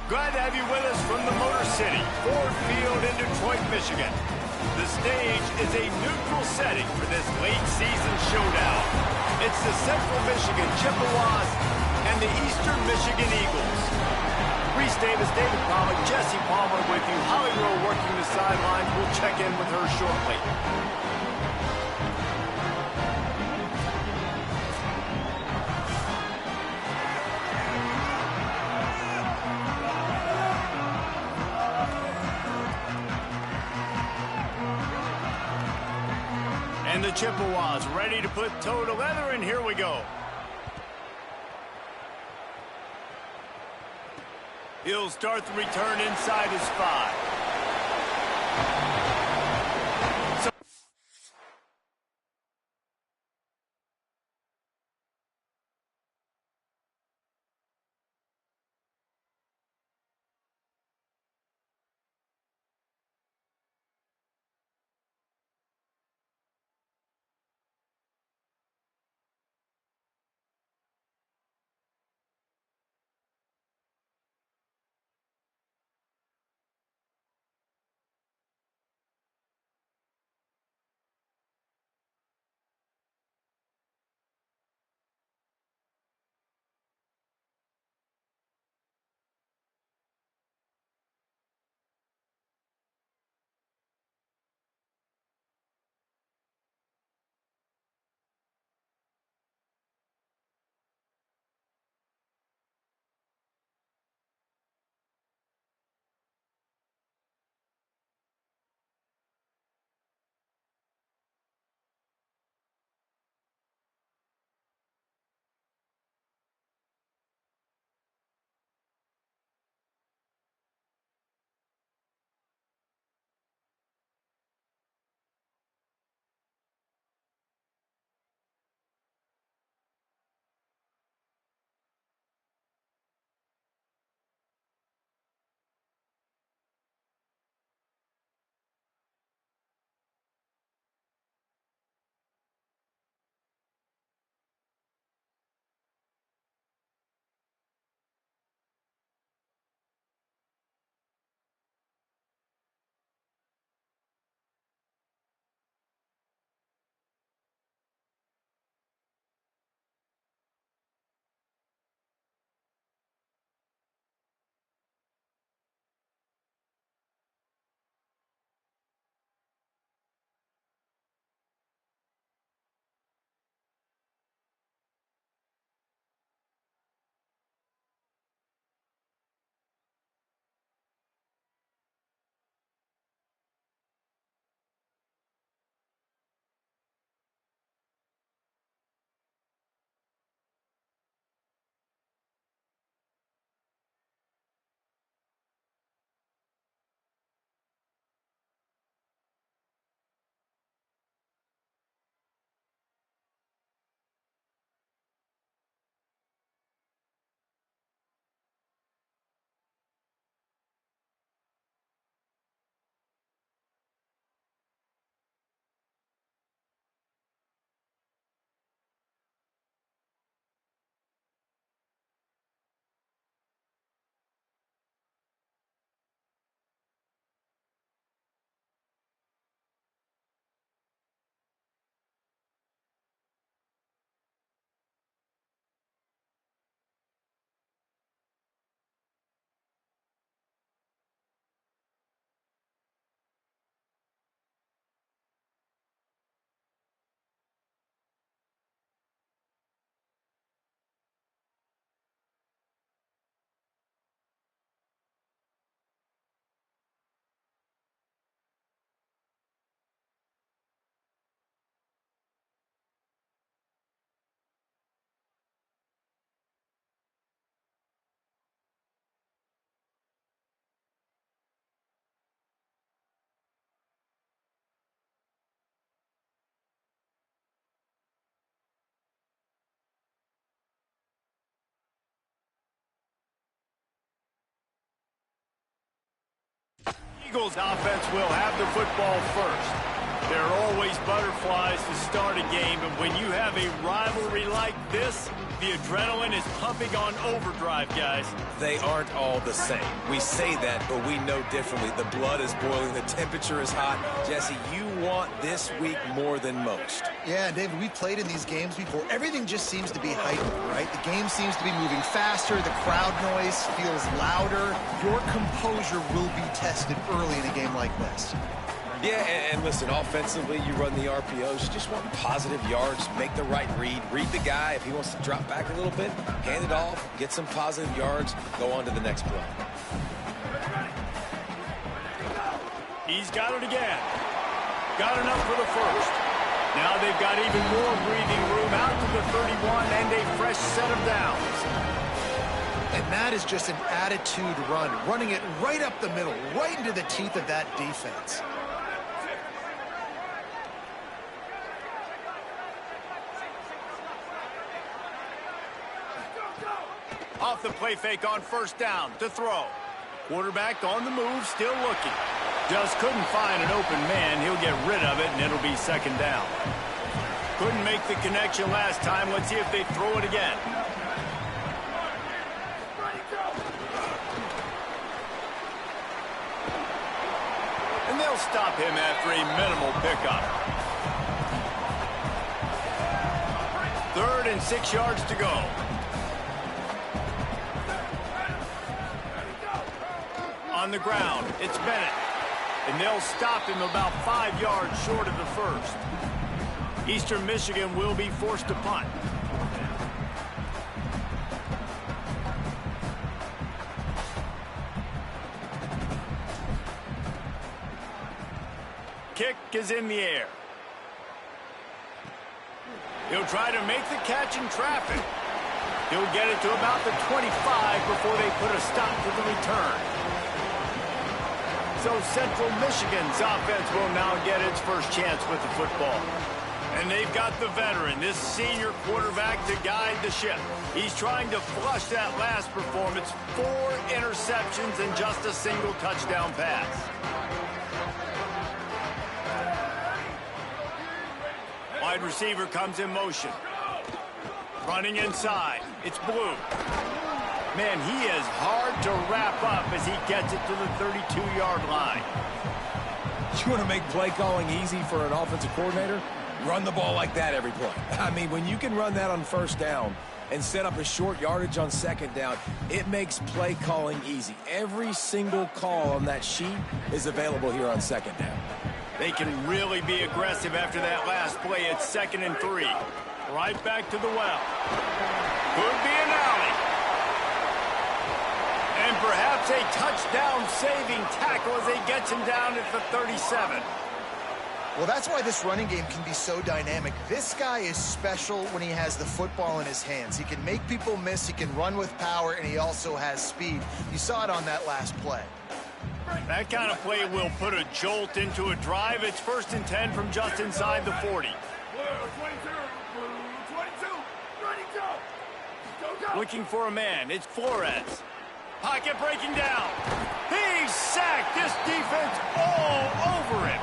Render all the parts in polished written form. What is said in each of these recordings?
Glad to have you with us from the Motor City, Ford Field in Detroit, Michigan. The stage is a neutral setting for this late season showdown. It's the Central Michigan Chippewas and the Eastern Michigan Eagles. Reese Davis, David Pollack, Jesse Palmer with you. Holly Rowe working the sidelines. We'll check in with her shortly. And the Chippewas ready to put toe to leather, and here we go. He'll start the return inside his 5. Eagles offense will have the football first. There are always butterflies to start a game, but when you have a rivalry like this, the adrenaline is pumping on overdrive, guys. They aren't all the same. We say that, but we know differently. The blood is boiling. The temperature is hot. Jesse, you want this week more than most. Yeah, David, we played in these games before. Everything just seems to be heightened, right? The game seems to be moving faster. The crowd noise feels louder. Your composure will be tested early in a game like this. Yeah, and listen, offensively, you run the RPOs. You just want positive yards, make the right read. Read the guy. If he wants to drop back a little bit, hand it off, get some positive yards, go on to the next play. He's got it again. Got enough for the first. Now they've got even more breathing room out to the 31 and a fresh set of downs. And that is just an attitude run, running it right up the middle, right into the teeth of that defense. Off the play fake on first down to throw. Quarterback on the move, still looking. Just couldn't find an open man. He'll get rid of it, and it'll be second down. Couldn't make the connection last time. Let's see if they throw it again. And they'll stop him after a minimal pickup. 3rd and 6 yards to go. On the ground, it's Bennett. And they'll stop him about 5 yards short of the first. Eastern Michigan will be forced to punt. Kick is in the air. He'll try to make the catch in traffic. He'll get it to about the 25 before they put a stop to the return. So Central Michigan's offense will now get its first chance with the football. And they've got the veteran, this senior quarterback, to guide the ship. He's trying to flush that last performance. 4 interceptions and just a single touchdown pass. Wide receiver comes in motion. Running inside. It's Blue. Man, he is hard to wrap up as he gets it to the 32-yard line. You want to make play calling easy for an offensive coordinator? Run the ball like that every play. I mean, when you can run that on first down and set up a short yardage on second down, it makes play calling easy. Every single call on that sheet is available here on second down. They can really be aggressive after that last play. It's 2nd and 3. Right back to the well. Could be an alley. And perhaps a touchdown-saving tackle as he gets him down at the 37. Well, that's why this running game can be so dynamic. This guy is special when he has the football in his hands. He can make people miss, he can run with power, and he also has speed. You saw it on that last play. That kind of play will put a jolt into a drive. It's 1st and 10 from just inside the 40. Looking for a man. It's Flores. Pocket breaking down. He's sacked. This defense all over him.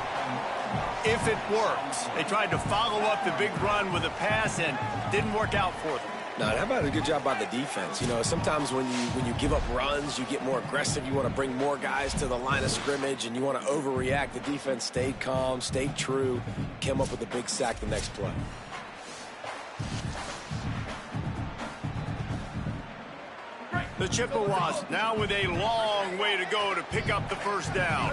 If it works. They tried to follow up the big run with a pass and didn't work out for them. No, how about a good job by the defense? You know, sometimes when you give up runs, you get more aggressive. You want to bring more guys to the line of scrimmage, and you want to overreact. The defense stayed calm, stayed true, came up with a big sack the next play. The Chippewas now with a long way to go to pick up the first down.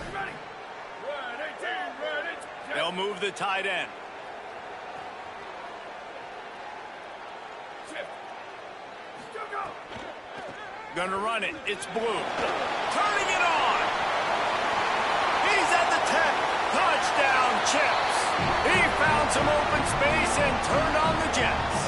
They'll move the tight end. Gonna run it. It's Blue. Turning it on. He's at the 10. Touchdown, Chips. He found some open space and turned on the Jets.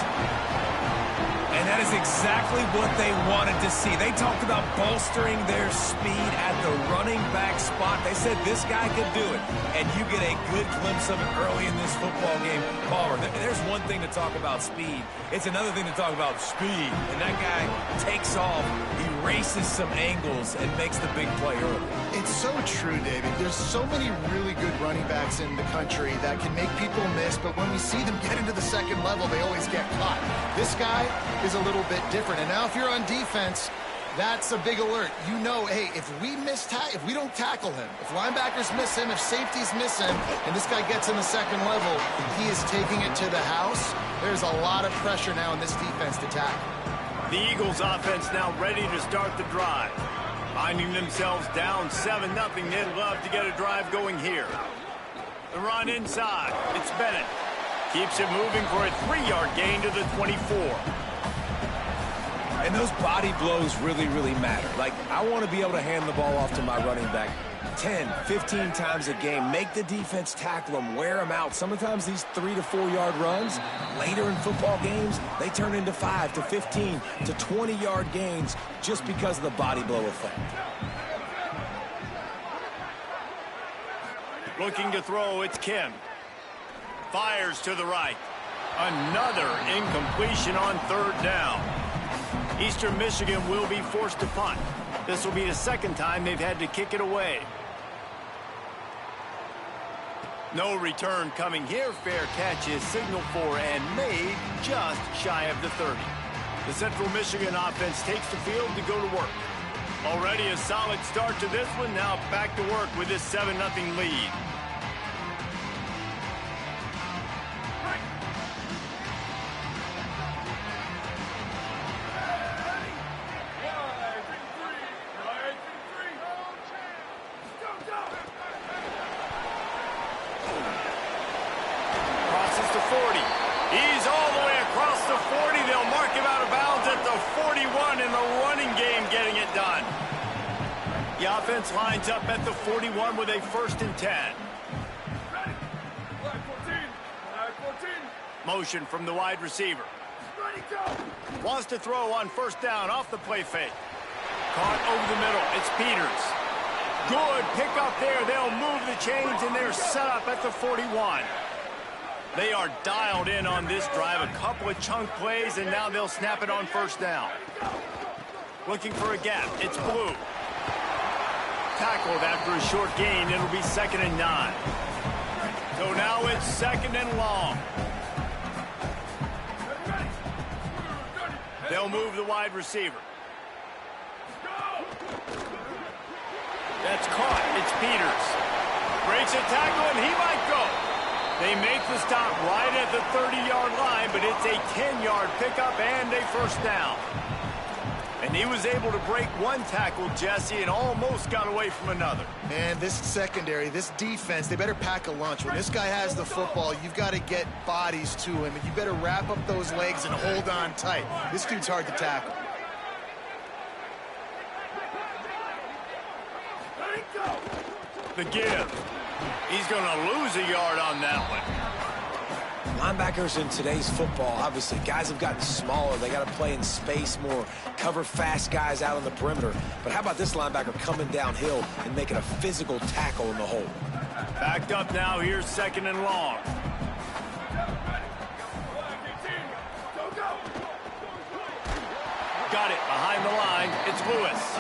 And That is exactly what they wanted to see. They talked about bolstering their speed at the running back spot. They said this guy could do it, and you get a good glimpse of it early in this football game. Palmer, there's one thing to talk about speed. It's another thing to talk about speed. And that guy takes off, he races some angles, and makes the big play early. It's so true, David. There's so many really good running backs in the country that can make people miss, but when we see them get into the second level, they always get caught. This guy is a little bit different. And now if you're on defense, that's a big alert. You know, hey, if we don't tackle him, if linebackers miss him, if safeties miss him, and this guy gets in the second level, he is taking it to the house. There's a lot of pressure now in this defense to tackle. The Eagles offense now ready to start the drive. Finding themselves down 7-0, they'd love to get a drive going here. The run inside. It's Bennett. Keeps it moving for a 3-yard gain to the 24. And those body blows really, really matter. Like, I want to be able to hand the ball off to my running back 10, 15 times a game. Make the defense tackle them, wear them out. Sometimes these 3 to 4 yard runs, later in football games, they turn into 5 to 15 to 20 yard gains just because of the body blow effect. Looking to throw, it's Kim. Fires to the right. Another incompletion on 3rd down. Eastern Michigan will be forced to punt. This will be the second time they've had to kick it away. No return coming here. Fair catch is signaled for and made just shy of the 30. The Central Michigan offense takes the field to go to work. Already a solid start to this one. Now back to work with this 7-0 lead. He's all the way across the 40. They'll mark him out of bounds at the 41 in the running game, getting it done. The offense lines up at the 41 with a 1st and 10. Motion from the wide receiver. Wants to throw on 1st down off the play fake. Caught over the middle. It's Peters. Good pick up there. They'll move the chains, and they're set up at the 41. They are dialed in on this drive. A couple of chunk plays, and now they'll snap it on 1st down. Looking for a gap. It's Blue. Tackled after a short gain. It'll be 2nd and 9. So now it's 2nd and long. They'll move the wide receiver. That's caught. It's Peters. Breaks a tackle, and he might go. They make the stop right at the 30-yard line, but it's a 10-yard pickup and a 1st down. And he was able to break one tackle, Jesse, and almost got away from another. And this secondary, this defense, they better pack a lunch. When this guy has the football, you've got to get bodies to him, and you better wrap up those legs and hold on tight. This dude's hard to tackle. The give. He's going to lose a yard on that one. Linebackers in today's football, obviously, guys have gotten smaller. They got to play in space more, cover fast guys out on the perimeter. But how about this linebacker coming downhill and making a physical tackle in the hole? Backed up now. Here's 2nd and long. Got it behind the line. It's Lewis.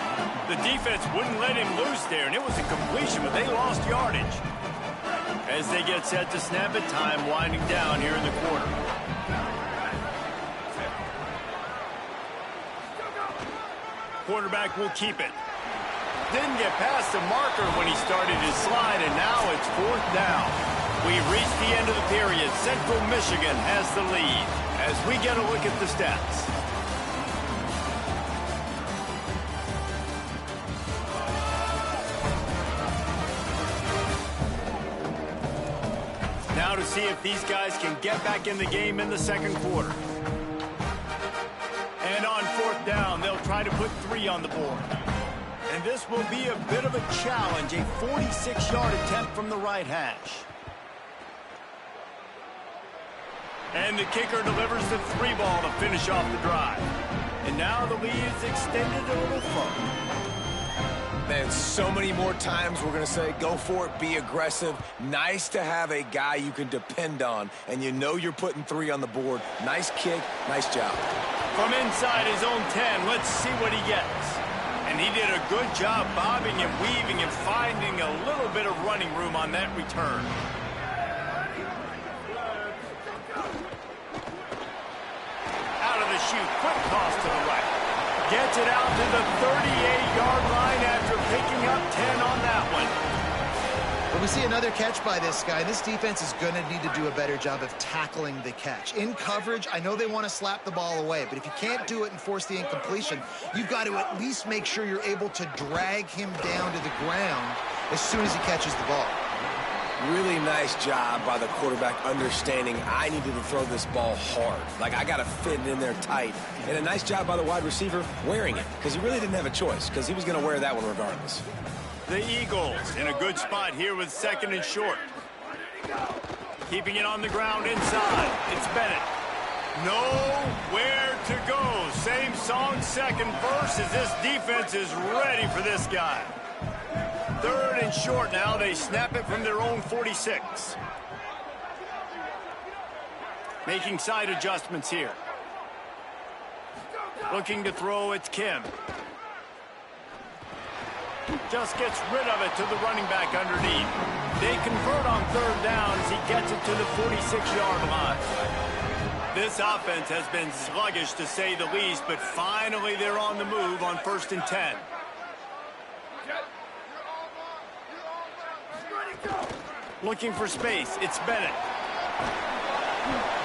The defense wouldn't let him loose there, and it was a completion, but they lost yardage. As they get set to snap it, time winding down here in the quarter. Quarterback will keep it. Didn't get past the marker when he started his slide, and now it's 4th down. We've reached the end of the period. Central Michigan has the lead as we get a look at the stats. Now to see if these guys can get back in the game in the 2nd quarter. And on 4th down, they'll try to put 3 on the board. And this will be a bit of a challenge, a 46-yard attempt from the right hash. And the kicker delivers the 3-ball to finish off the drive. And now the lead is extended a little further. Man, so many more times we're going to say, go for it, be aggressive. Nice to have a guy you can depend on, and you know you're putting 3 on the board. Nice kick, nice job. From inside his own 10, let's see what he gets. And he did a good job bobbing and weaving and finding a little bit of running room on that return. Out of the chute, quick toss to the right. Gets it out to the 38-yard line after picking up 10 on that one. When we see another catch by this guy, this defense is going to need to do a better job of tackling the catch. In coverage, I know they want to slap the ball away, but if you can't do it and force the incompletion, you've got to at least make sure you're able to drag him down to the ground as soon as he catches the ball. Really nice job by the quarterback understanding I needed to throw this ball hard. Like, I got to fit it in there tight. And a nice job by the wide receiver wearing it, because he really didn't have a choice, because he was going to wear that one regardless. The Eagles in a good spot here with 2nd and short. Keeping it on the ground inside. It's Bennett. Nowhere to go. Same song, second verse, as this defense is ready for this guy. 3rd and short now. They snap it from their own 46. Making side adjustments here. Looking to throw, it's Kim. Just gets rid of it to the running back underneath. They convert on 3rd down as he gets it to the 46-yard line. This offense has been sluggish to say the least, but finally they're on the move on 1st and 10. Looking for space, it's Bennett.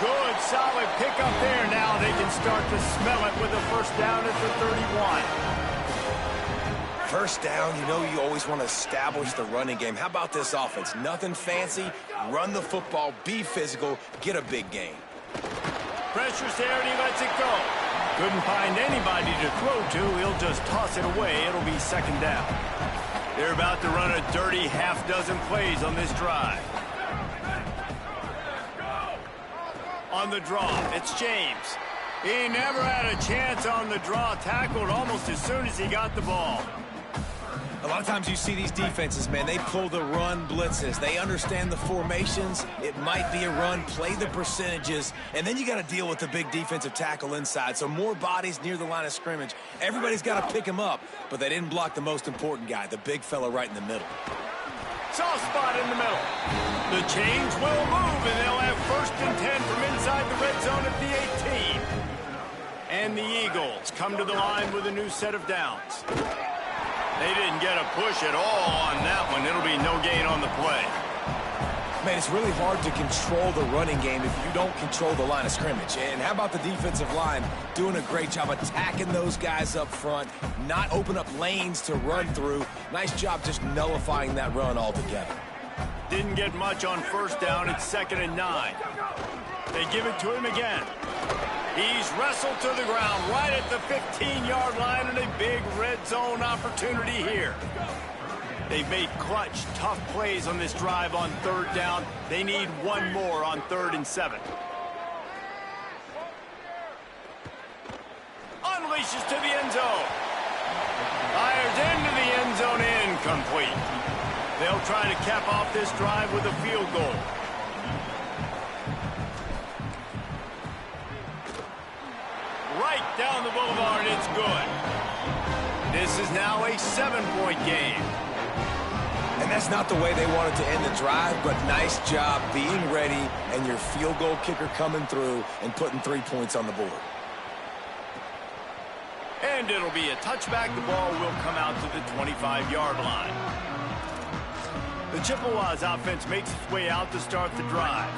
Good, solid pickup there. Now they can start to smell it with a 1st down at the 31. 1st down, you know you always want to establish the running game. How about this offense? Nothing fancy. Run the football, be physical, get a big gain. Pressure's there and he lets it go. Couldn't find anybody to throw to. He'll just toss it away. It'll be 2nd down. They're about to run a dirty half-dozen plays on this drive. On the draw, it's James. He never had a chance on the draw. Tackled almost as soon as he got the ball. A lot of times you see these defenses, man, they pull the run blitzes. They understand the formations. It might be a run, play the percentages, and then you got to deal with the big defensive tackle inside. So more bodies near the line of scrimmage. Everybody's got to pick him up, but they didn't block the most important guy, the big fella right in the middle. Soft spot in the middle. The chains will move, and they'll have 1st and 10 from inside the red zone at the 18. And the Eagles come to the line with a new set of downs. They didn't get a push at all on that one. It'll be no gain on the play. Man, it's really hard to control the running game if you don't control the line of scrimmage. And how about the defensive line doing a great job attacking those guys up front, not open up lanes to run through. Nice job just nullifying that run altogether. Didn't get much on 1st down. It's 2nd and 9. They give it to him again. He's wrestled to the ground right at the 15-yard line, and a big red zone opportunity here. They've made clutch, tough plays on this drive on 3rd down. They need one more on 3rd and 7. Unleashes to the end zone. Fires into the end zone, incomplete. They'll try to cap off this drive with a field goal. Right down the boulevard, it's good. This is now a 7-point game. And that's not the way they wanted to end the drive, but nice job being ready and your field goal kicker coming through and putting 3 points on the board. And it'll be a touchback. The ball will come out to the 25-yard line. The Chippewas offense makes its way out to start the drive.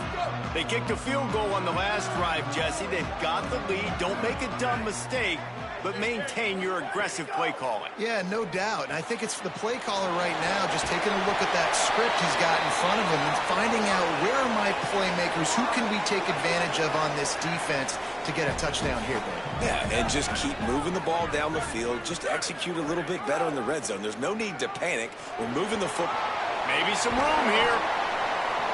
They kicked a field goal on the last drive, Jesse. They've got the lead. Don't make a dumb mistake, but maintain your aggressive play calling. Yeah, no doubt. And I think it's the play caller right now just taking a look at that script he's got in front of him and finding out where are my playmakers, who can we take advantage of on this defense to get a touchdown here, Dave. Yeah, and just keep moving the ball down the field. Just execute a little bit better in the red zone. There's no need to panic. We're moving the football. Maybe some room here.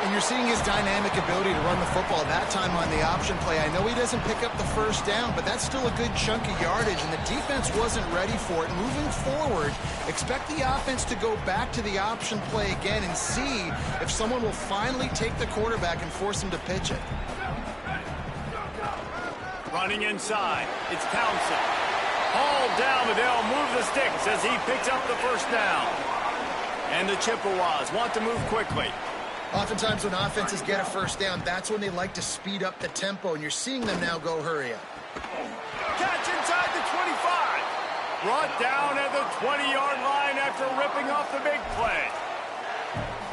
And you're seeing his dynamic ability to run the football that time on the option play. I know he doesn't pick up the first down, but that's still a good chunk of yardage, and the defense wasn't ready for it. Moving forward, expect the offense to go back to the option play again and see if someone will finally take the quarterback and force him to pitch it. Running inside, it's Townsend. Hauled down, but they'll move the sticks as he picks up the first down. And the Chippewas want to move quickly. Oftentimes when offenses get a first down, that's when they like to speed up the tempo, and you're seeing them now go hurry up. Catch inside the 25. Brought down at the 20-yard line after ripping off the big play.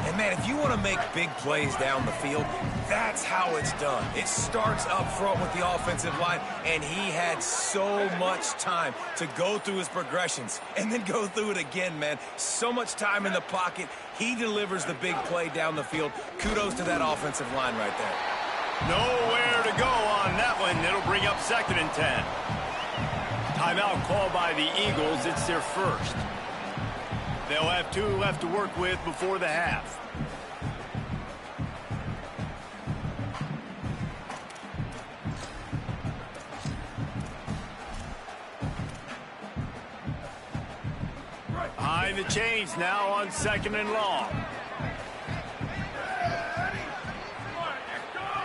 And, man, if you want to make big plays down the field, that's how it's done. It starts up front with the offensive line, and he had so much time to go through his progressions and then go through it again, man. So much time in the pocket. He delivers the big play down the field. Kudos to that offensive line right there. Nowhere to go on that one. It'll bring up 2nd and 10. Timeout called by the Eagles. It's their first. They'll have 2 left to work with before the half. Behind the chains now on 2nd and long.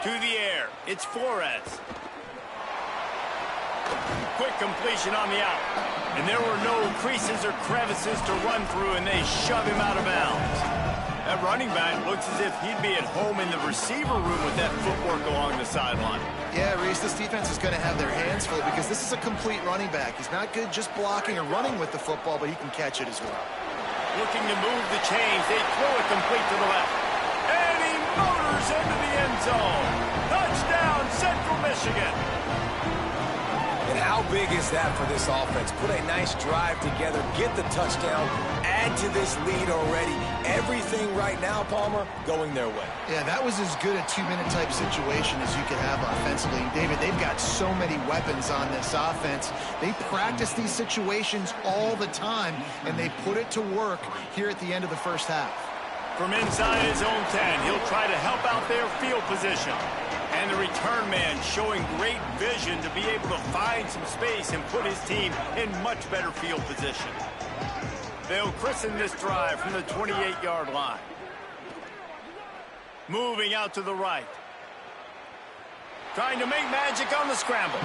To the air, it's Flores. Quick completion on the out. And there were no creases or crevices to run through, and they shove him out of bounds. That running back looks as if he'd be at home in the receiver room with that footwork along the sideline. Yeah, Reese, this defense is going to have their hands full because this is a complete running back. He's not good just blocking or running with the football, but he can catch it as well. Looking to move the chains. They throw it complete to the left. And he motors into the end zone. Touchdown, Central Michigan. And how big is that for this offense? Put a nice drive together, get the touchdown, add to this lead already. Everything right now, Palmer, going their way. Yeah, that was as good a 2-minute type situation as you could have offensively. David, they've got so many weapons on this offense. They practice these situations all the time, and they put it to work here at the end of the first half. From inside his own 10, he'll try to help out their field position. And the return man showing great vision to be able to find some space and put his team in much better field position. They'll christen this drive from the 28-yard line. Moving out to the right. Trying to make magic on the scramble.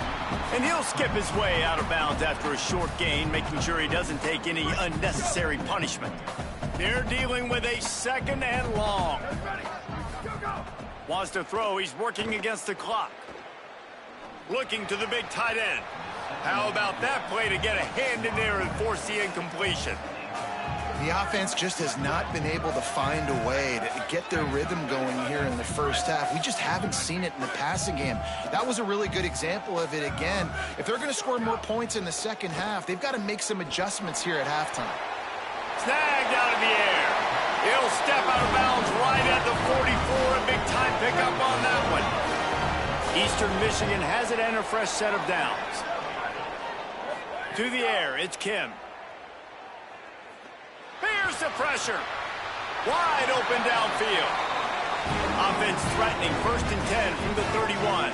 And he'll skip his way out of bounds after a short gain, making sure he doesn't take any unnecessary punishment. They're dealing with a 2nd and long. Wants to throw. He's working against the clock. Looking to the big tight end. How about that play to get a hand in there and force the incompletion? The offense just has not been able to find a way to get their rhythm going here in the first half. We just haven't seen it in the passing game. That was a really good example of it again. If they're going to score more points in the second half, they've got to make some adjustments here at halftime. Snagged out of the air. He'll step out of bounds right at the 44. A big-time pickup on that one. Eastern Michigan has it and a fresh set of downs. To the air, it's Kim. Here's the pressure. Wide open downfield. Offense threatening 1st and 10 from the 31.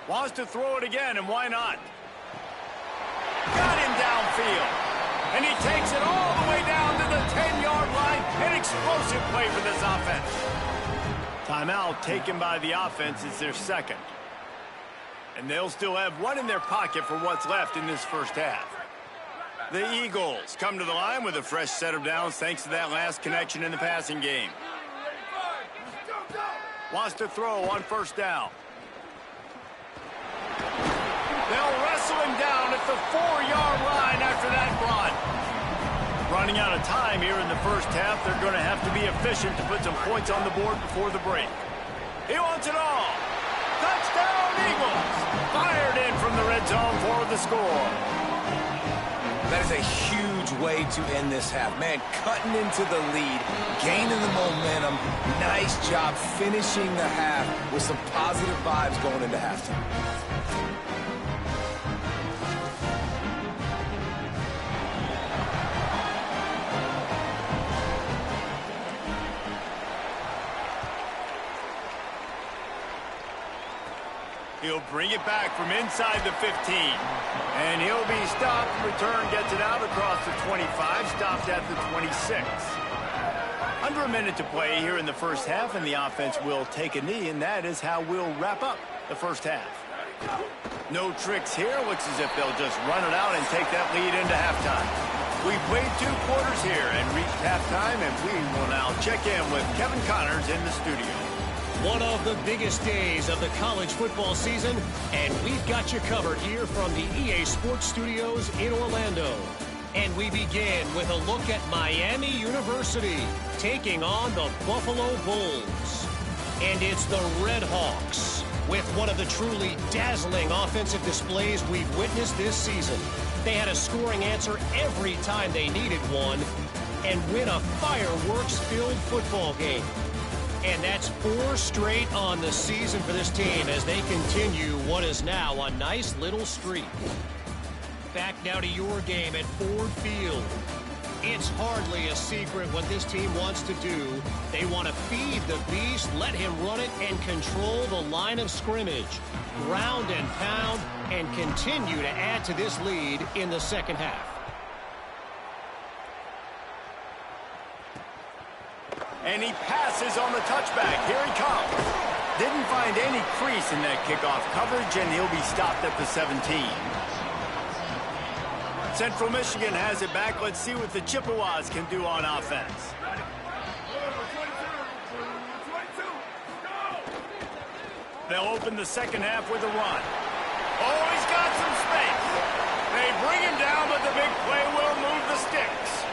Wants to throw it again, and why not? Got him downfield. And he takes it all the way down to the 10-yard line. An explosive play for this offense. Timeout taken by the offense is their 2nd. And they'll still have 1 in their pocket for what's left in this first half. The Eagles come to the line with a fresh set of downs thanks to that last connection in the passing game. Wants to throw on 1st down. They'll wrestle him down at the 4-yard line after that run. Running out of time here in the first half, they're going to have to be efficient to put some points on the board before the break. He wants it all. Touchdown, Eagles. Fired in from the red zone for the score. That is a huge way to end this half. Man, cutting into the lead, gaining the momentum. Nice job finishing the half with some positive vibes going into halftime. He'll bring it back from inside the 15. And he'll be stopped. Return gets it out across the 25. Stopped at the 26. Under a minute to play here in the first half, and the offense will take a knee, and that is how we'll wrap up the first half. No tricks here. Looks as if they'll just run it out and take that lead into halftime. We've played 2 quarters here and reached halftime, and we will now check in with Kevin Connors in the studio. One of the biggest days of the college football season, and we've got you covered here from the EA Sports Studios in Orlando. And we begin with a look at Miami University taking on the Buffalo Bulls. And it's the Red Hawks with one of the truly dazzling offensive displays we've witnessed this season. They had a scoring answer every time they needed one and win a fireworks-filled football game. And that's 4 straight on the season for this team as they continue what is now a nice little streak. Back now to your game at Ford Field. It's hardly a secret what this team wants to do. They want to feed the beast, let him run it, and control the line of scrimmage. Ground and pound, and continue to add to this lead in the second half. And he passes on the touchback. Here he comes. Didn't find any crease in that kickoff coverage, and he'll be stopped at the 17. Central Michigan has it back. Let's see what the Chippewas can do on offense. They'll open the second half with a run. Oh, he's got some space. They bring him down, but the big play will move the sticks.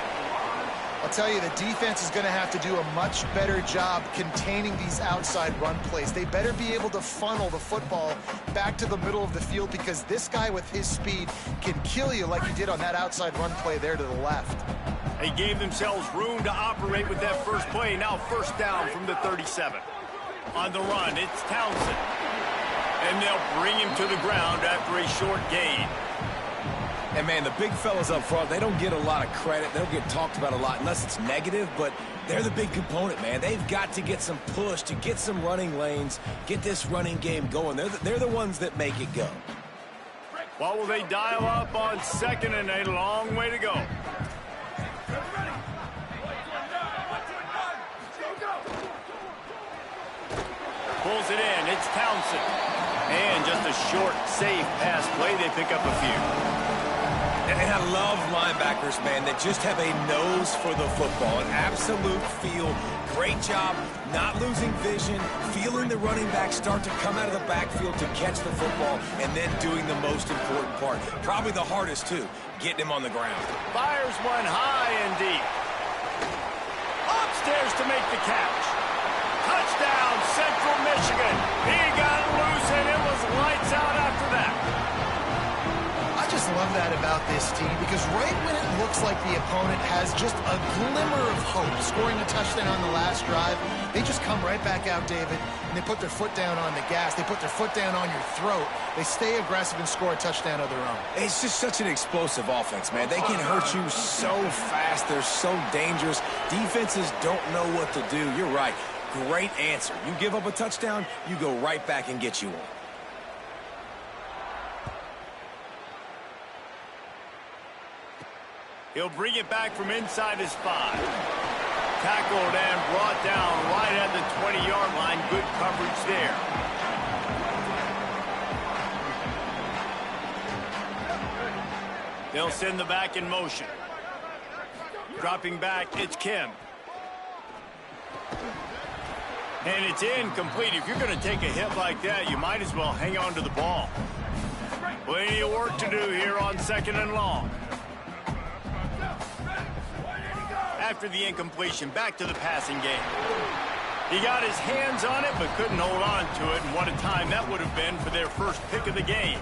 I'll tell you, the defense is going to have to do a much better job containing these outside run plays. They better be able to funnel the football back to the middle of the field because this guy with his speed can kill you like he did on that outside run play there to the left. They gave themselves room to operate with that first play. Now first down from the 37. On the run, it's Townsend. And they'll bring him to the ground after a short gain. And, man, the big fellas up front, they don't get a lot of credit. They don't get talked about a lot unless it's negative, but they're the big component, man. They've got to get some push to get some running lanes, get this running game going. They're the ones that make it go. What will they dial up on second and a long way to go? Pulls it in. It's Townsend. And just a short, safe pass play. They pick up a few. And I love linebackers, man, that just have a nose for the football, an absolute feel. Great job not losing vision, feeling the running back start to come out of the backfield to catch the football, and then doing the most important part. Probably the hardest, too, getting him on the ground. Fires one high and deep. Upstairs to make the catch. Touchdown, Central Michigan. He got loose, and it was lights out after that. I just love that about this team because right when it looks like the opponent has just a glimmer of hope scoring a touchdown on the last drive, they just come right back out, David, and they put their foot down on the gas. They put their foot down on your throat. They stay aggressive and score a touchdown of their own. It's just such an explosive offense, man. They can hurt you so fast. They're so dangerous. Defenses don't know what to do. You're right. Great answer. You give up a touchdown, you go right back and get you one. He'll bring it back from inside his 5. Tackled and brought down right at the 20-yard line. Good coverage there. They'll send the back in motion. Dropping back, it's Kim. And it's incomplete. If you're going to take a hit like that, you might as well hang on to the ball. Plenty of work to do here on second and long. After the incompletion, back to the passing game. He got his hands on it, but couldn't hold on to it. And what a time that would have been for their first pick of the game.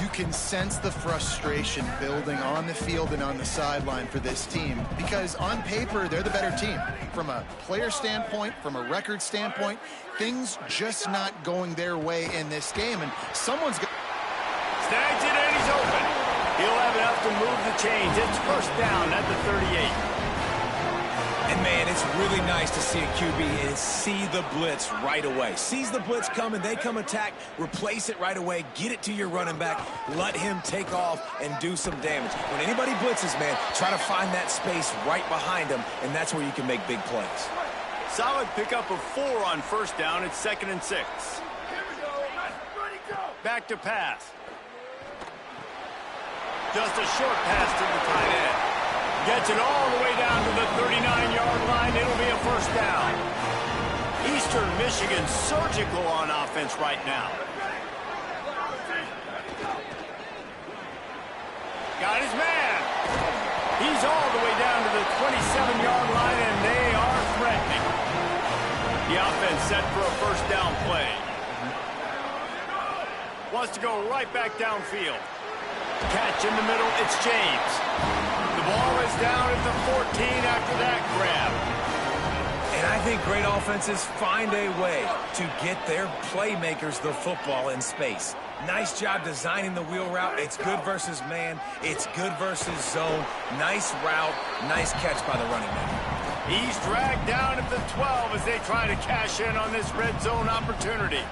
You can sense the frustration building on the field and on the sideline for this team because on paper, they're the better team. From a player standpoint, from a record standpoint, things just not going their way in this game. And someone's going to... Snags it and he's open. He'll have enough to move the chains. It's first down at the 38. And, man, it's really nice to see a QB and see the blitz right away. Sees the blitz coming, they come attack, replace it right away, get it to your running back, let him take off and do some damage. When anybody blitzes, man, try to find that space right behind them, and that's where you can make big plays. Solid pickup of 4 on first down. It's 2nd and 6. Back to pass. Just a short pass to the tight end. Gets it all the way down to the 39-yard line. It'll be a first down. Eastern Michigan surgical on offense right now. Got his man. He's all the way down to the 27-yard line, and they are threatening. The offense set for a first down play. Wants to go right back downfield. Catch in the middle, it's James. The ball is down at the 14 after that grab. And I think great offenses find a way to get their playmakers the football in space. Nice job designing the wheel route. It's good versus man. It's good versus zone. Nice route. Nice catch by the running back. He's dragged down at the 12 as they try to cash in on this red zone opportunity.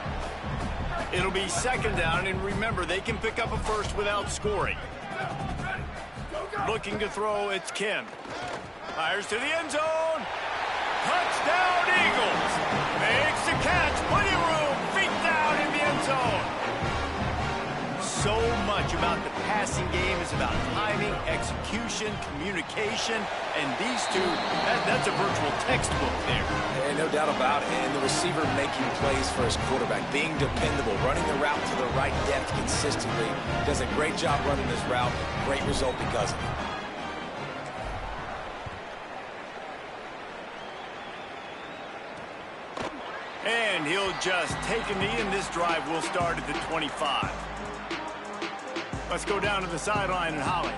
It'll be 2nd down, and remember, they can pick up a first without scoring. Looking to throw, it's Kim. Fires to the end zone. Touchdown, Eagles. Makes the catch. Plenty of room. Feet down in the end zone. So much about the passing game is about timing, execution, communication, and these two, that's a virtual textbook there. And no doubt about it. And the receiver making plays for his quarterback, being dependable, running the route to the right depth consistently. Does a great job running his route. Great result because of it. And he'll just take a knee, and this drive will start at the 25. Let's go down to the sideline and Holly.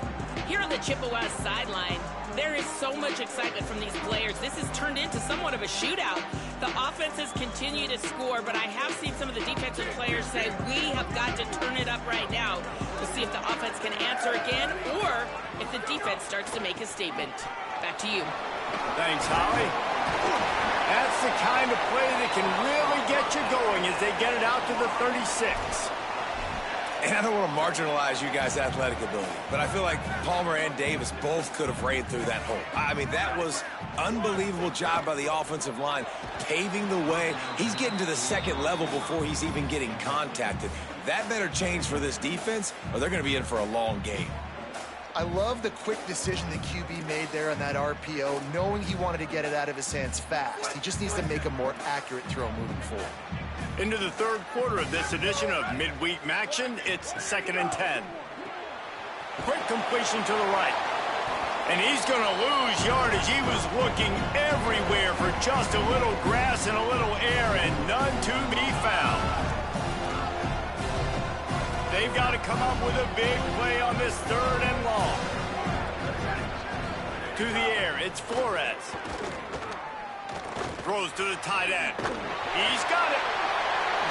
Here on the Chippewa sideline, there is so much excitement from these players. This has turned into somewhat of a shootout. The offenses continue to score, but I have seen some of the defensive players say, we have got to turn it up right now to see if the offense can answer again or if the defense starts to make a statement. Back to you. Thanks, Holly. That's the kind of play that can really get you going as they get it out to the 36. And I don't want to marginalize you guys' athletic ability, but I feel like Palmer and Davis both could have ran through that hole. I mean, that was unbelievable job by the offensive line, paving the way. He's getting to the 2nd level before he's even getting contacted. That better change for this defense, or they're going to be in for a long game. I love the quick decision the QB made there on that RPO, knowing he wanted to get it out of his hands fast. He just needs to make a more accurate throw moving forward. Into the 3rd quarter of this edition of Midweek Maction, it's 2nd and 10. Quick completion to the right. And he's going to lose yardage. He was looking everywhere for just a little grass and a little air, and none to be found. They've got to come up with a big play on this 3rd and long. To the air, it's Flores. Throws to the tight end. He's got it.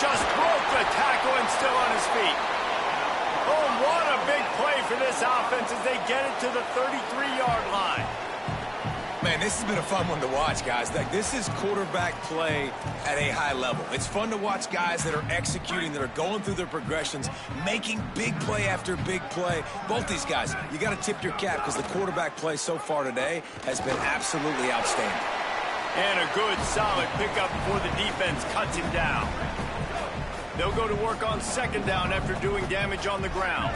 Just broke the tackle and still on his feet. Oh, what a big play for this offense as they get it to the 33-yard line. Man, this has been a fun one to watch, guys. Like, this is quarterback play at a high level. It's fun to watch guys that are executing, that are going through their progressions, making big play after big play. Both these guys, you got to tip your cap because the quarterback play so far today has been absolutely outstanding. And a good, solid pickup before the defense cuts him down. They'll go to work on 2nd down after doing damage on the ground.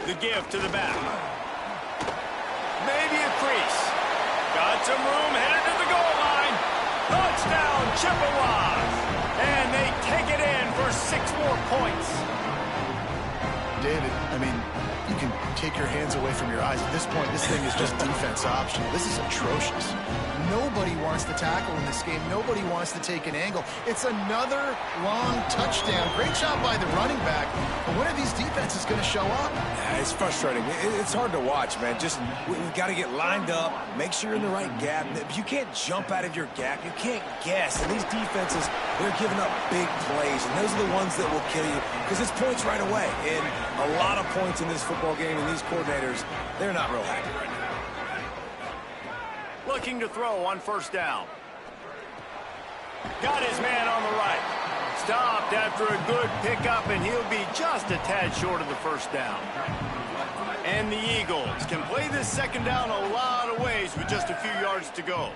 The give to the back. Maybe a crease. Got some room, headed to the goal line. Touchdown, Chippewas. And they take it in for 6 more points. David, I mean, you can take your hands away from your eyes. At this point, this thing is just defense optional. This is atrocious. Nobody wants to tackle in this game. Nobody wants to take an angle. It's another long touchdown. Great job by the running back. But when are these defenses going to show up? Yeah, it's frustrating. It's hard to watch, man. Just we've got to get lined up, make sure you're in the right gap. If you can't jump out of your gap, you can't guess. And these defenses, they're giving up big plays, and those are the ones that will kill you because it's points right away. And a lot of points in this football game, and these coordinators, they're not real happy right now. Looking to throw on first down. Got his man on the right. Stopped after a good pickup, and he'll be just a tad short of the first down. And the Eagles can play this second down a lot of ways with just a few yards to go.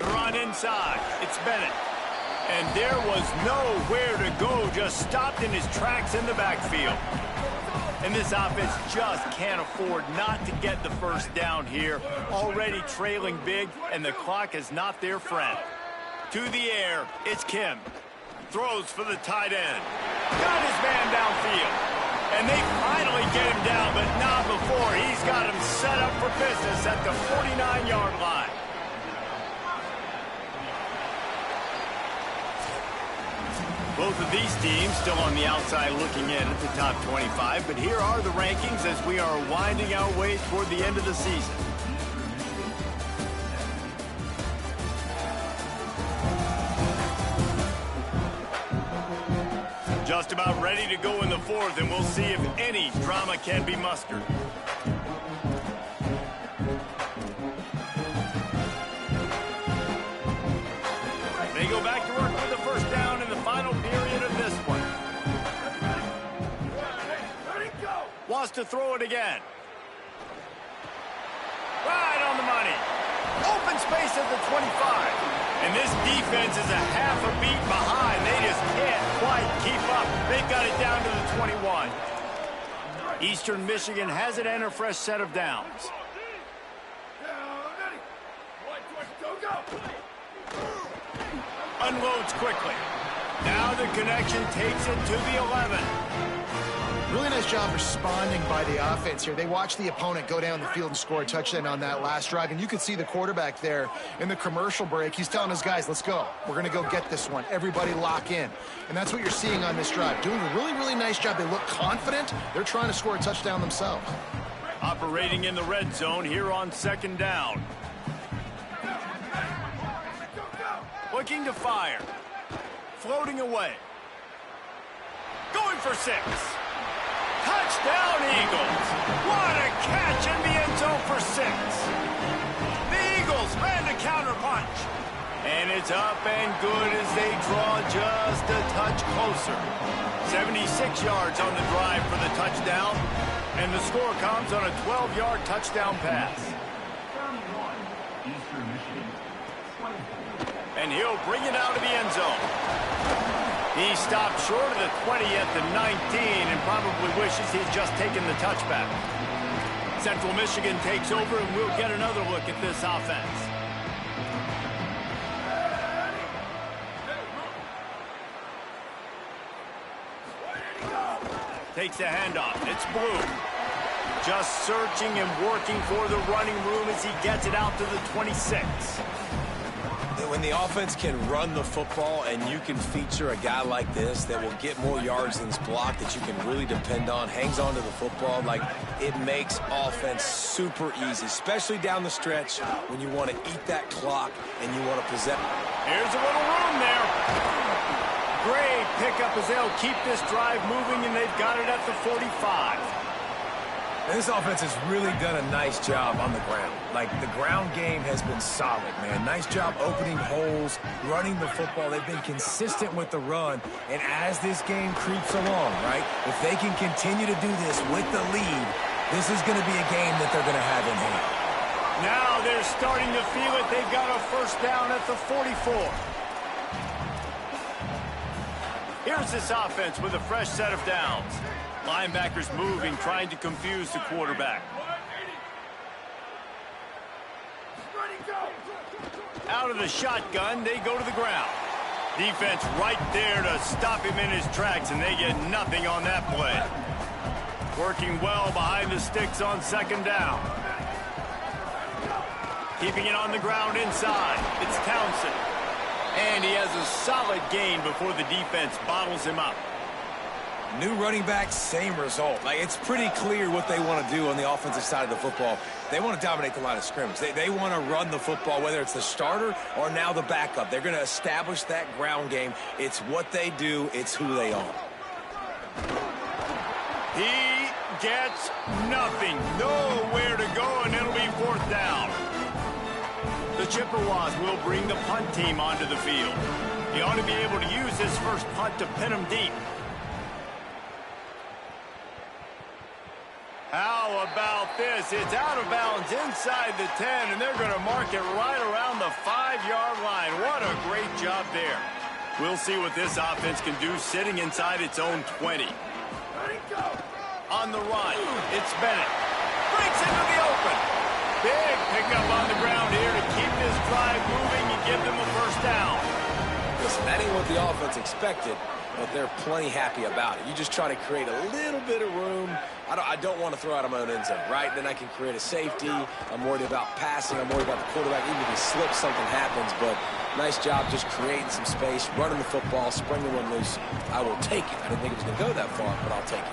Run inside. It's Bennett. And there was nowhere to go, just stopped in his tracks in the backfield. And this offense just can't afford not to get the first down here. Already trailing big, and the clock is not their friend. To the air, it's Kim. Throws for the tight end. Got his man downfield. And they finally get him down, but not before. He's got him set up for business at the 49-yard line. Both of these teams still on the outside looking in at the top 25, but here are the rankings as we are winding our way toward the end of the season. Just about ready to go in the fourth, and we'll see if any drama can be mustered. They go back to work with the first down in the final period of this one. Wants to throw it again. Right on the money. Open space at the 25. And this defense is a half a beat behind. They just can't quite keep up. They've got it down to the 21. Eastern Michigan has it and a fresh set of downs. Unloads quickly. Now the connection takes it to the 11. Really nice job responding by the offense here. They watched the opponent go down the field and score a touchdown on that last drive. And you could see the quarterback there in the commercial break. He's telling his guys, let's go. We're going to go get this one. Everybody lock in. And that's what you're seeing on this drive. Doing a really, really nice job. They look confident. They're trying to score a touchdown themselves. Operating in the red zone here on second down. Looking to fire. Floating away. Going for 6. Touchdown, Eagles. What a catch in the end zone for 6. The Eagles land a counterpunch. And it's up and good as they draw just a touch closer. 76 yards on the drive for the touchdown. And the score comes on a 12-yard touchdown pass. And he'll bring it out of the end zone. He stopped short of the 20 at the 19 and probably wishes he'd just taken the touchback. Central Michigan takes over, and we'll get another look at this offense. Takes the handoff. It's Blue. Just searching and working for the running room as he gets it out to the 26. When the offense can run the football and you can feature a guy like this that will get more yards than his block that you can really depend on, hangs on to the football, like it makes offense super easy, especially down the stretch when you want to eat that clock and you want to possess. Here's a little room there. Great pickup as they'll keep this drive moving, and they've got it at the 45. And this offense has really done a nice job on the ground. Like, the ground game has been solid, man. Nice job opening holes, running the football. They've been consistent with the run. And as this game creeps along, right, if they can continue to do this with the lead, this is going to be a game that they're going to have in hand. Now they're starting to feel it. They've got a first down at the 44. Here's this offense with a fresh set of downs. Linebackers moving, trying to confuse the quarterback. Out of the shotgun, they go to the ground. Defense right there to stop him in his tracks, and they get nothing on that play. Working well behind the sticks on second down. Keeping it on the ground inside. It's Townsend. And he has a solid gain before the defense bottles him up. New running back, same result. Like, it's pretty clear what they want to do on the offensive side of the football. They want to dominate the line of scrimmage. They want to run the football, whether it's the starter or now the backup. They're going to establish that ground game. It's what they do. It's who they are. He gets nothing. Nowhere to go, and it'll be 4th down. The Chippewas will bring the punt team onto the field. He ought to be able to use his first punt to pin him deep. How about this? It's out of bounds inside the 10, and they're going to mark it right around the 5-yard line. What a great job there. We'll see what this offense can do sitting inside its own 20. On the run, it's Bennett. Breaks into the open. Big pickup on the ground here to keep this drive moving and give them a first down. Listen, that ain't what the offense expected, but they're plenty happy about it. You just try to create a little bit of room. I don't want to throw out of my own end zone, right? Then I can create a safety. I'm worried about passing. I'm worried about the quarterback. Even if he slips, something happens. But nice job just creating some space, running the football, springing one loose. I will take it. I didn't think it was going to go that far, but I'll take it.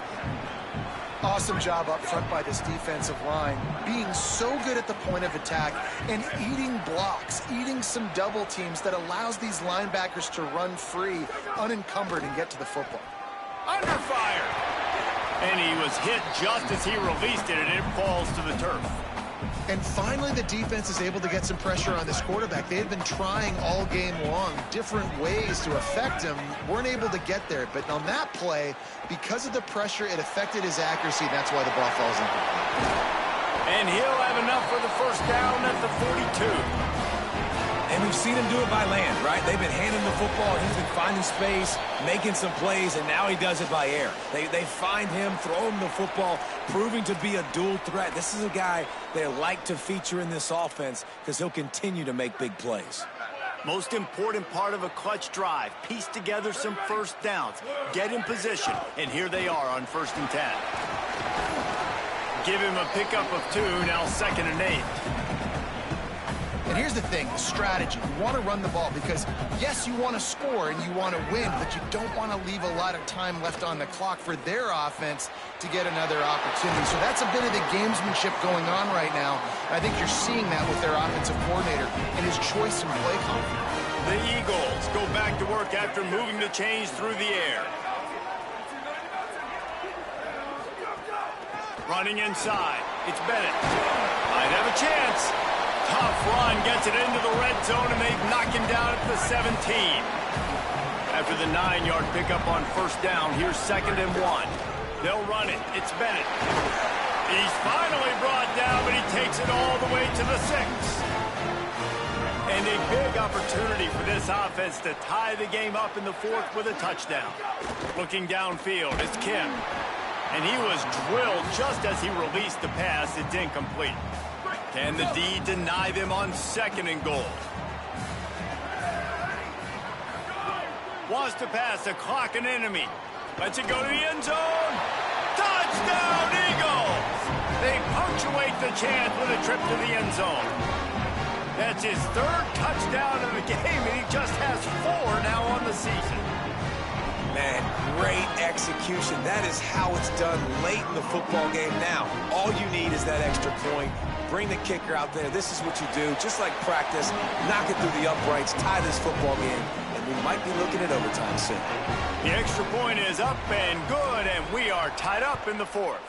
Awesome job up front by this defensive line, being so good at the point of attack and eating blocks, eating some double teams that allows these linebackers to run free, unencumbered, and get to the football. Under fire. And he was hit just as he released it, and it falls to the turf. And finally, the defense is able to get some pressure on this quarterback. They had been trying all game long different ways to affect him, weren't able to get there. But on that play, because of the pressure, it affected his accuracy, and that's why the ball falls incomplete. And he'll have enough for the first down at the 42. And we've seen him do it by land, right? They've been handing the football. He's been finding space, making some plays, and now he does it by air. They find him, throw him the football, proving to be a dual threat. This is a guy they like to feature in this offense because he'll continue to make big plays. Most important part of a clutch drive, piece together some first downs, get in position, and here they are on 1st and 10. Give him a pickup of 2, now 2nd and 8. And here's the thing, the strategy. You want to run the ball because, yes, you want to score and you want to win, but you don't want to leave a lot of time left on the clock for their offense to get another opportunity. So that's a bit of the gamesmanship going on right now. And I think you're seeing that with their offensive coordinator and his choice in play calling. The Eagles go back to work after moving the chains through the air. Running inside, it's Bennett. Might have a chance. Tough run, gets it into the red zone, and they knock him down at the 17. After the 9-yard pickup on 1st down, here's 2nd and 1. They'll run it. It's Bennett. He's finally brought down, but he takes it all the way to the 6. And a big opportunity for this offense to tie the game up in the 4th with a touchdown. Looking downfield, it's Kim. And he was drilled just as he released the pass. It's incomplete. Can the D deny them on 2nd and goal? Wants to pass the clock an enemy. Lets it go to the end zone. Touchdown, Eagles! They punctuate the chance with a trip to the end zone. That's his 3rd touchdown of the game, and he just has 4 now on the season. Man, great execution. That is how it's done late in the football game now. All you need is that extra point. Bring the kicker out there. This is what you do. Just like practice, knock it through the uprights, tie this football game, and we might be looking at overtime soon. The extra point is up and good, and we are tied up in the 4th.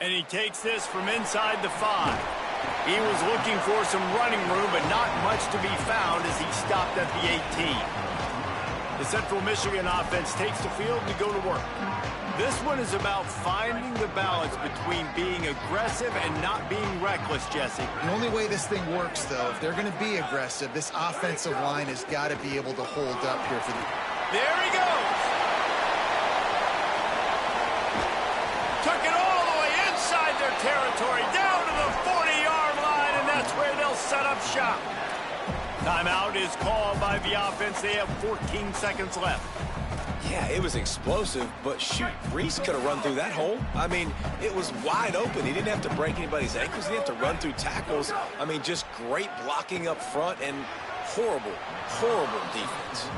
And he takes this from inside the 5. He was looking for some running room, but not much to be found as he stopped at the 18. The Central Michigan offense takes the field to go to work. This one is about finding the balance between being aggressive and not being reckless, Jesse. The only way this thing works, though, if they're going to be aggressive, this offensive line has got to be able to hold up here for the... There he goes! Took it all the way inside their territory, down to the 40-yard line, and that's where they'll set up shop. Timeout is called by the offense. They have 14 seconds left. Yeah, it was explosive, but shoot, Reese could have run through that hole. I mean, it was wide open. He didn't have to break anybody's ankles. He didn't have to run through tackles. I mean, just great blocking up front and horrible, horrible defense.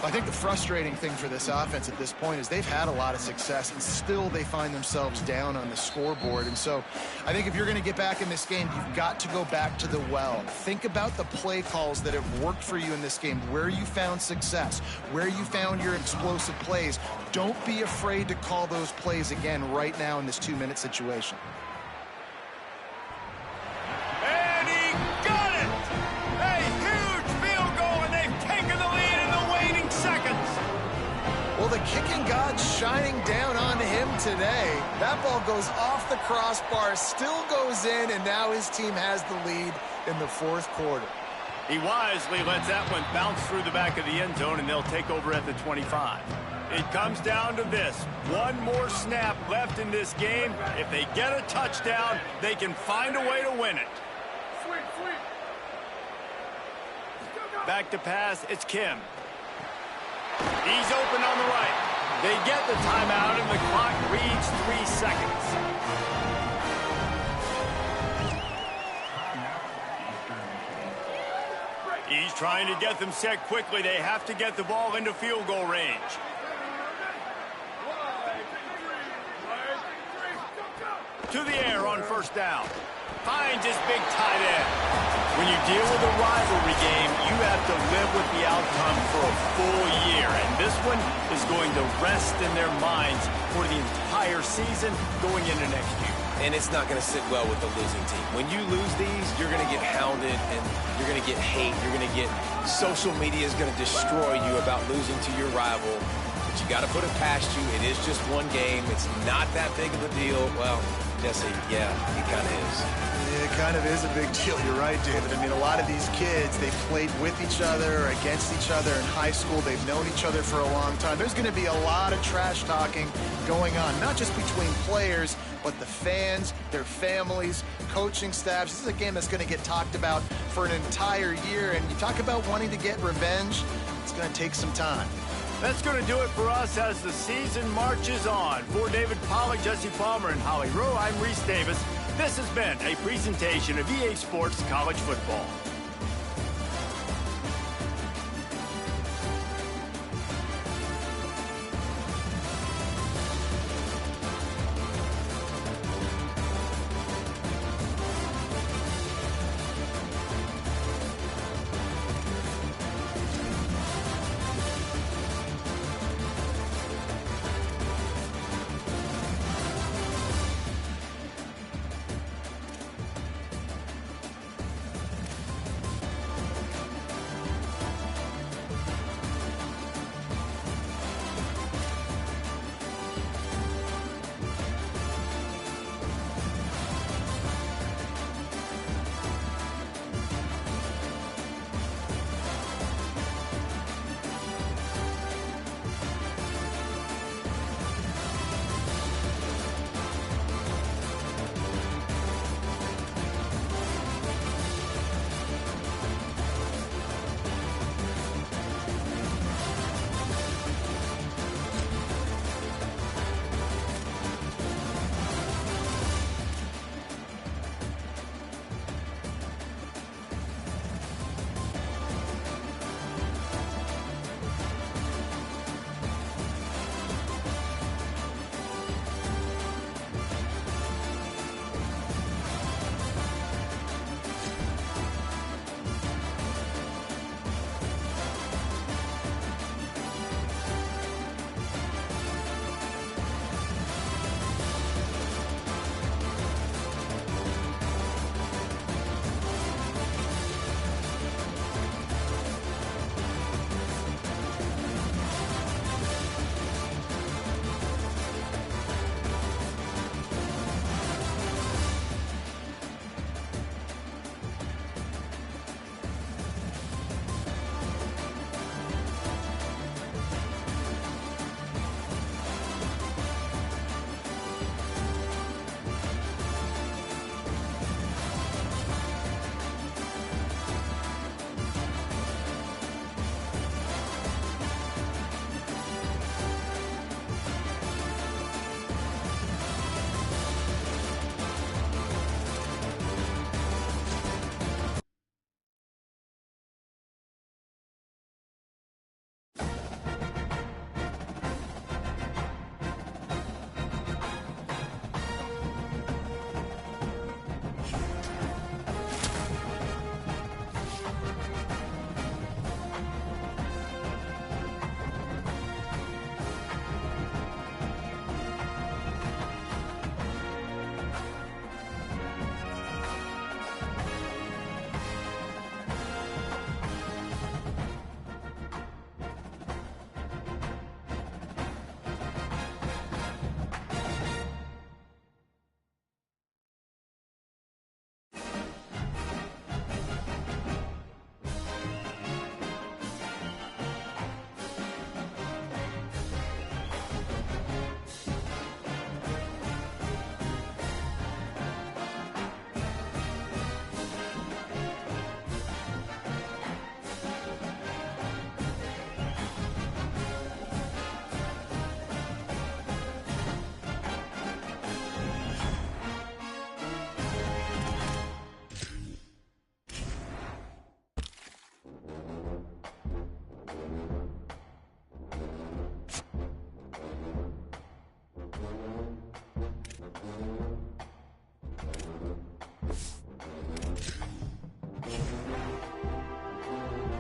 I think the frustrating thing for this offense at this point is they've had a lot of success, and still they find themselves down on the scoreboard. And so I think if you're going to get back in this game, you've got to go back to the well. Think about the play calls that have worked for you in this game, where you found success, where you found your explosive plays. Don't be afraid to call those plays again right now in this 2-minute situation. And he got it! A huge field goal, and they've taken the lead in the waning seconds. Well, the kicking god's shining down on him today. That ball goes off the crossbar, still goes in, and now his team has the lead in the fourth quarter. He wisely lets that one bounce through the back of the end zone, and they'll take over at the 25. It comes down to this. One more snap left in this game. If they get a touchdown, they can find a way to win it. Back to pass, it's Kim. He's open on the right. They get the timeout, and the clock reads 3 seconds. He's trying to get them set quickly. They have to get the ball into field goal range. To the air on first down. Finds his big tight end. When you deal with a rivalry game, you have to live with the outcome for a full year. And this one is going to rest in their minds for the entire season going into next year. And it's not going to sit well with the losing team. When you lose these, you're going to get hounded, and you're going to get hate. You're going to get social media is going to destroy you about losing to your rival. But you got to put it past you. It is just one game. It's not that big of a deal. Well, Jesse, yeah, it kind of is. It kind of is a big deal. You're right, David. I mean, a lot of these kids, they've played with each other or against each other in high school. They've known each other for a long time. There's going to be a lot of trash talking going on, not just between players, but the fans, their families, coaching staffs. This is a game that's going to get talked about for an entire year. And you talk about wanting to get revenge, it's going to take some time. That's going to do it for us as the season marches on. For David Pollack, Jesse Palmer, and Holly Rowe, I'm Reese Davis. This has been a presentation of EA Sports College Football.